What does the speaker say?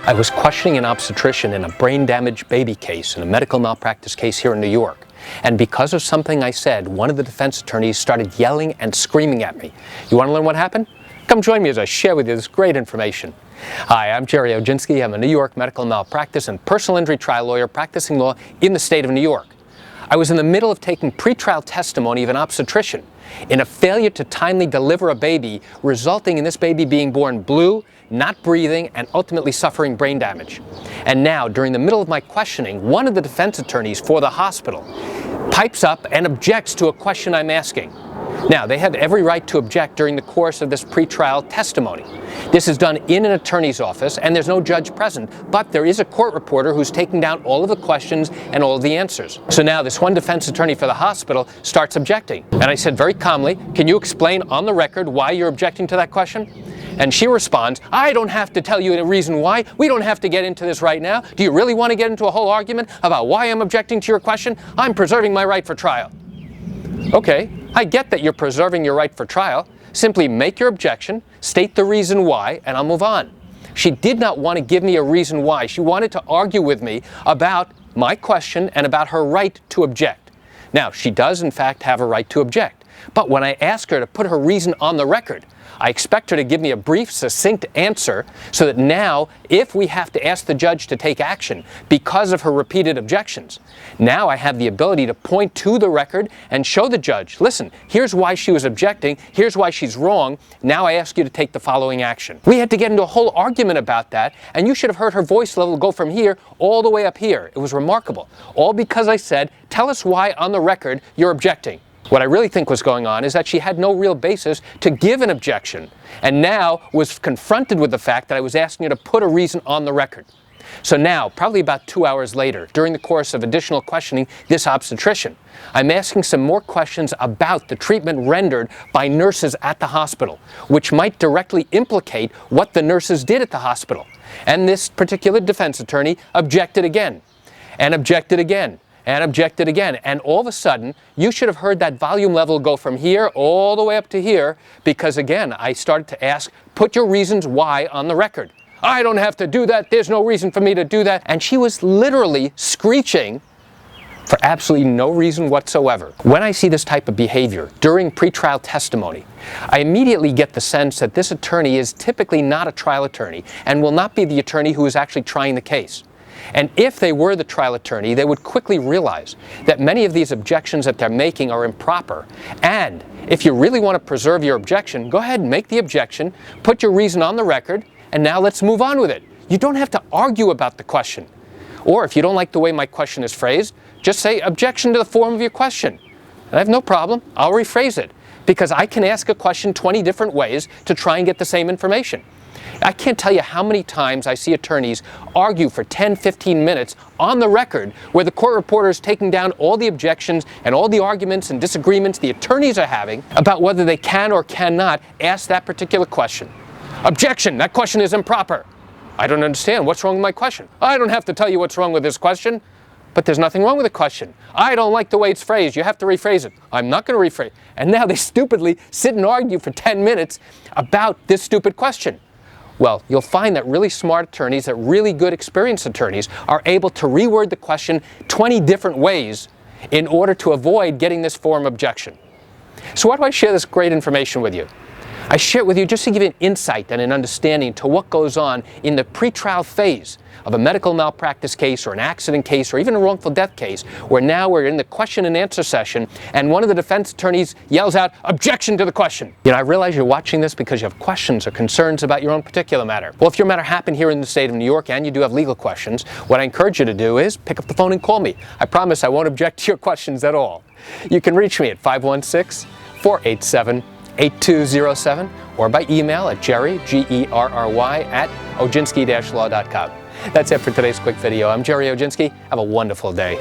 I was questioning an obstetrician in a brain-damaged baby case in a medical malpractice case here in New York. And because of something I said, one of the defense attorneys started yelling and screaming at me. You want to learn what happened? Come join me as I share with you this great information. Hi, I'm Gerry Oginski. I'm a New York medical malpractice and personal injury trial lawyer practicing law in the state of New York. I was in the middle of taking pretrial testimony of an obstetrician in a failure to timely deliver a baby, resulting in this baby being born blue, not breathing, and ultimately suffering brain damage. And now, during the middle of my questioning, one of the defense attorneys for the hospital pipes up and objects to a question I'm asking. Now, they have every right to object during the course of this pretrial testimony. This is done in an attorney's office, and there's no judge present, but there is a court reporter who's taking down all of the questions and all of the answers. So now this one defense attorney for the hospital starts objecting. And I said very calmly, "Can you explain on the record why you're objecting to that question?" And she responds, "I don't have to tell you the reason why. We don't have to get into this right now. Do you really want to get into a whole argument about why I'm objecting to your question? I'm preserving my right for trial." Okay, I get that you're preserving your right for trial. Simply make your objection, state the reason why, and I'll move on. She did not want to give me a reason why. She wanted to argue with me about my question and about her right to object. Now, she does in fact have a right to object. But when I ask her to put her reason on the record, I expect her to give me a brief, succinct answer so that now, if we have to ask the judge to take action because of her repeated objections, now I have the ability to point to the record and show the judge, listen, here's why she was objecting, here's why she's wrong, now I ask you to take the following action. We had to get into a whole argument about that, and you should have heard her voice level go from here all the way up here. It was remarkable. All because I said, tell us why on the record you're objecting. What I really think was going on is that she had no real basis to give an objection, and now was confronted with the fact that I was asking her to put a reason on the record. So now, probably about 2 hours later, during the course of additional questioning this obstetrician, I'm asking some more questions about the treatment rendered by nurses at the hospital, which might directly implicate what the nurses did at the hospital. And this particular defense attorney objected again, and objected again, and objected again. And all of a sudden, you should have heard that volume level go from here all the way up to here, because again, I started to ask, put your reasons why on the record. I don't have to do that, there's no reason for me to do that. And she was literally screeching for absolutely no reason whatsoever. When I see this type of behavior during pretrial testimony, I immediately get the sense that this attorney is typically not a trial attorney and will not be the attorney who is actually trying the case. And if they were the trial attorney, they would quickly realize that many of these objections that they're making are improper. And if you really want to preserve your objection, go ahead and make the objection, put your reason on the record, and now let's move on with it. You don't have to argue about the question. Or if you don't like the way my question is phrased, just say objection to the form of your question. And I have no problem. I'll rephrase it, because I can ask a question 20 different ways to try and get the same information. I can't tell you how many times I see attorneys argue for 10, 15 minutes on the record where the court reporter is taking down all the objections and all the arguments and disagreements the attorneys are having about whether they can or cannot ask that particular question. Objection! That question is improper. I don't understand. What's wrong with my question? I don't have to tell you what's wrong with this question. But there's nothing wrong with the question. I don't like the way it's phrased. You have to rephrase it. I'm not going to rephrase it. And now they stupidly sit and argue for 10 minutes about this stupid question. Well, you'll find that really smart attorneys, that really good experienced attorneys, are able to reword the question 20 different ways in order to avoid getting this form objection. So why do I share this great information with you? I share it with you just to give you an insight and an understanding to what goes on in the pretrial phase of a medical malpractice case or an accident case or even a wrongful death case, where now we're in the question and answer session and one of the defense attorneys yells out, objection to the question. You know, I realize you're watching this because you have questions or concerns about your own particular matter. Well, if your matter happened here in the state of New York and you do have legal questions, what I encourage you to do is pick up the phone and call me. I promise I won't object to your questions at all. You can reach me at 516-487-8207 or by email at Gerry, Gerry, at oginski-law.com. That's it for today's quick video. I'm Gerry Oginski. Have a wonderful day.